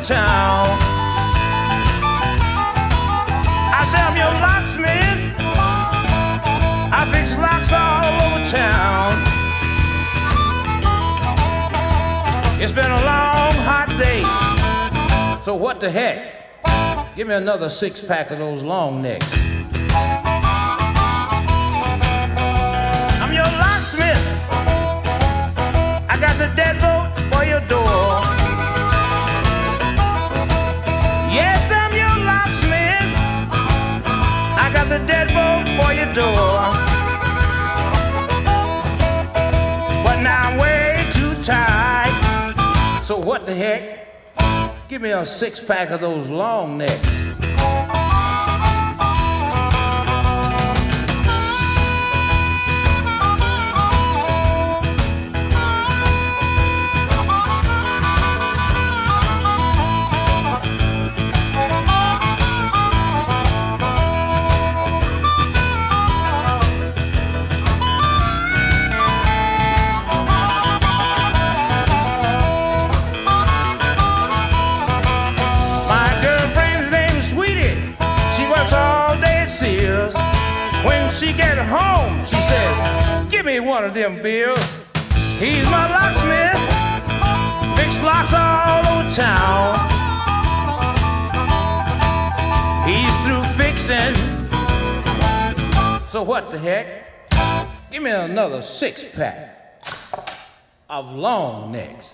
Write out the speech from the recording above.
town. I say I'm your locksmith. I fix locks all over town. It's been a long, hot day, so what the heck? Give me another 6-pack of those long necks. I'm your locksmith. I got the deadbolt for your door. Yes, I'm your locksmith. I got the deadbolt for your door. But now I'm way too tired. So what the heck? Give me a 6-pack of those long necks. When she get home, she said, give me one of them, Bill. He's my locksmith, fix locks all over town. He's through fixing, so what the heck? Give me another 6-pack of long necks.